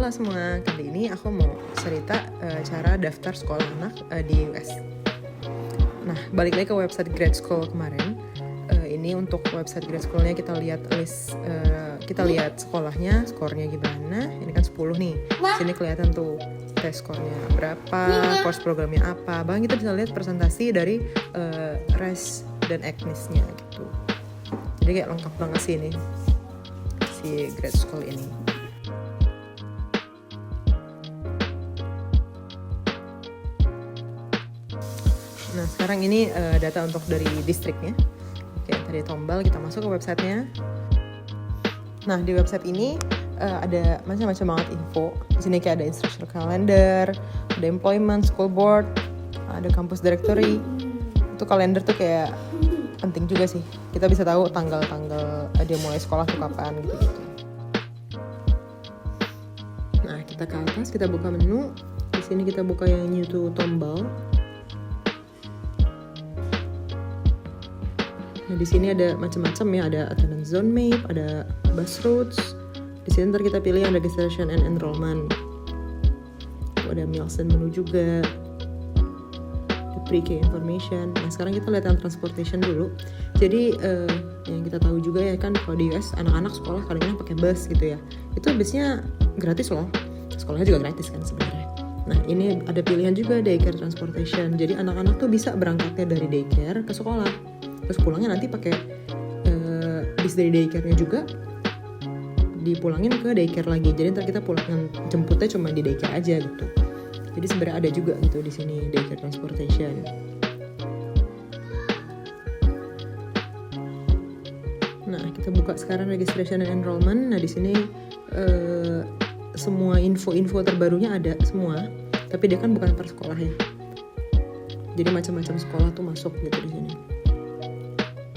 Halo semua, kali ini aku mau cerita cara daftar sekolah anak di US. Nah, balik lagi ke website Grad School kemarin. Ini untuk website Grad Schoolnya kita lihat list, kita lihat sekolahnya, skornya gimana. Ini kan 10 nih. Sini kelihatan tuh tes skornya berapa, course programnya apa. Bahkan kita bisa lihat presentasi dari res dan etnisnya gitu. Jadi kayak lengkap banget sih ini si Grad School ini. Nah, sekarang ini data untuk dari distriknya. Oke, tadi tombol kita masuk ke websitenya. Nah, di website ini ada macam-macam banget info. Di sini kayak ada instructional calendar, ada employment, school board, ada campus directory. Itu kalender tuh kayak penting juga sih. Kita bisa tahu tanggal-tanggal dia mulai sekolah tuh kapan gitu-gitu. Nah, kita ke atas, kita buka menu. Di sini kita buka yang new to tombol. Nah, di sini ada macam-macam ya, ada attendance zone map, ada bus routes. Di sini ntar kita pilih yang registration and enrollment. Ada meals and menu juga. Ada pre-K information. Nah, sekarang kita lihat yang transportation dulu. Jadi yang kita tahu juga ya kan, kalau di US anak-anak sekolah kadang-kadang pakai bus gitu ya. Itu busnya gratis loh. Sekolahnya juga gratis kan sebenarnya. Nah, ini ada pilihan juga daycare transportation. Jadi anak-anak tuh bisa berangkatnya dari daycare ke sekolah. Terus pulangnya nanti pakai bis dari daycare-nya juga dipulangin ke daycare lagi. Jadi ntar kita pulang jemputnya cuma di daycare aja gitu. Jadi sebenarnya ada juga gitu di sini daycare transportation. Nah, kita buka sekarang registration and enrollment. Nah, di sini semua info-info terbarunya ada semua. Tapi dia kan bukan per sekolah ya. Jadi macam-macam sekolah tuh masuk gitu di sini.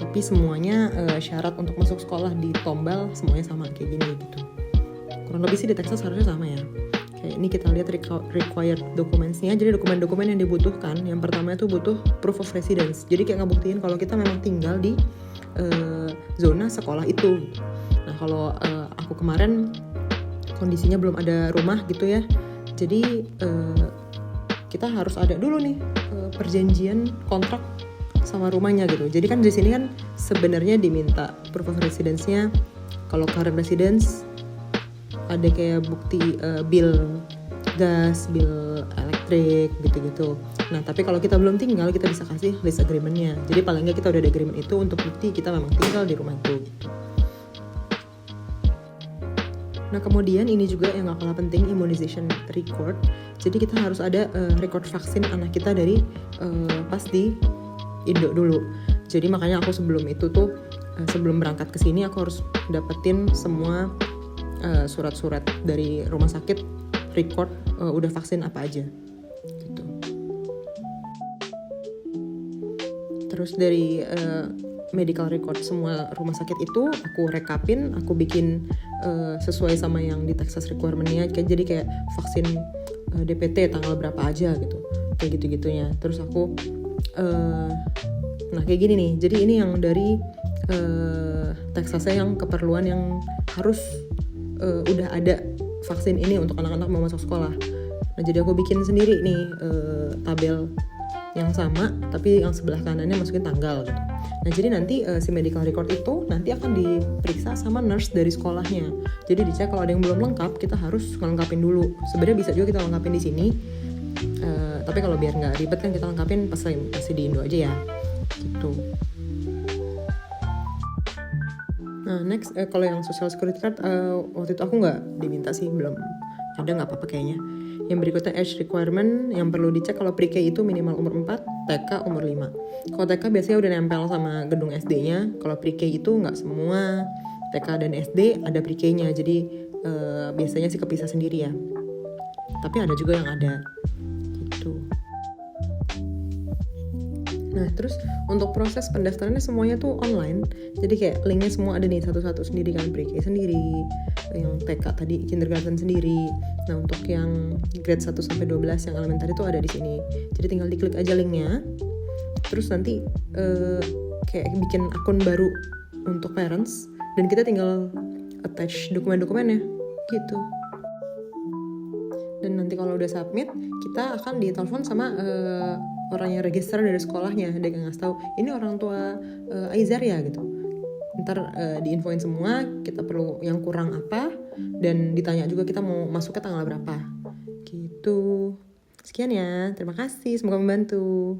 Tapi semuanya syarat untuk masuk sekolah di tombol semuanya sama kayak gini gitu. Kurang lebih sih di Texas harusnya sama ya. Kayak ini kita lihat required documents-nya. Jadi dokumen-dokumen yang dibutuhkan, yang pertama itu butuh proof of residence. Jadi kayak ngebuktiin kalau kita memang tinggal di zona sekolah itu. Nah, kalau aku kemarin kondisinya belum ada rumah gitu ya. Jadi kita harus ada dulu nih perjanjian kontrak sama rumahnya gitu. Jadi kan di sini kan sebenarnya diminta proof of residence-nya. Kalau current residence ada kayak bukti bill gas, bill elektrik gitu-gitu. Nah, tapi kalau kita belum tinggal, kita bisa kasih lease agreement-nya. Jadi paling nggak kita udah ada agreement itu untuk bukti kita memang tinggal di rumah itu gitu. Nah, kemudian ini juga yang gak kalah penting, immunization record. Jadi kita harus ada record vaksin anak kita dari pas di Indo dulu. Jadi makanya aku sebelum itu tuh sebelum berangkat ke sini aku harus dapetin semua surat-surat dari rumah sakit record udah vaksin apa aja gitu. Terus dari medical record semua rumah sakit itu aku rekapin, aku bikin sesuai sama yang di Texas requirement-nya. Jadi kayak vaksin DPT tanggal berapa aja gitu. Kayak gitu-gitunya. Terus aku nah kayak gini nih, jadi ini yang dari Texasnya yang keperluan yang harus udah ada vaksin ini untuk anak-anak mau masuk sekolah. Nah, jadi aku bikin sendiri nih tabel yang sama tapi yang sebelah kanannya masukin tanggal gitu. Nah, jadi nanti si medical record itu nanti akan diperiksa sama nurse dari sekolahnya. Jadi dicek kalau ada yang belum lengkap kita harus ngelengkapin dulu. Sebenarnya bisa juga kita lengkapin di sini. Tapi kalau biar nggak ribet kan kita lengkapin pasti di Indo aja ya gitu. Nah, next kalau yang social security card waktu itu aku nggak diminta sih, belum ada, nggak apa-apa kayaknya. Yang berikutnya age requirement yang perlu dicek kalau pre-K itu minimal umur 4, TK umur 5. Kalau TK biasanya udah nempel sama gedung SD-nya, kalau pre-K itu nggak semua. TK dan SD ada pre-K-nya, jadi biasanya sih kepisah sendiri ya. Tapi ada juga yang ada gitu. Nah, terus untuk proses pendaftarannya semuanya tuh online. Jadi kayak linknya semua ada nih satu-satu sendiri kan, pre-K sendiri, yang TK tadi kindergarten sendiri. Nah, untuk yang grade 1 sampai 12 yang elementary itu ada di sini. Jadi tinggal diklik aja linknya. Terus nanti kayak bikin akun baru untuk parents dan kita tinggal attach dokumen-dokumennya gitu. Dan nanti kalau udah submit, kita akan ditelepon sama orang yang register dari sekolahnya. Dia ngasih tahu, ini orang tua Aizar ya gitu. Ntar diinfoin semua, kita perlu yang kurang apa, dan ditanya juga kita mau masuknya tanggal berapa gitu. Sekian ya, terima kasih, semoga membantu.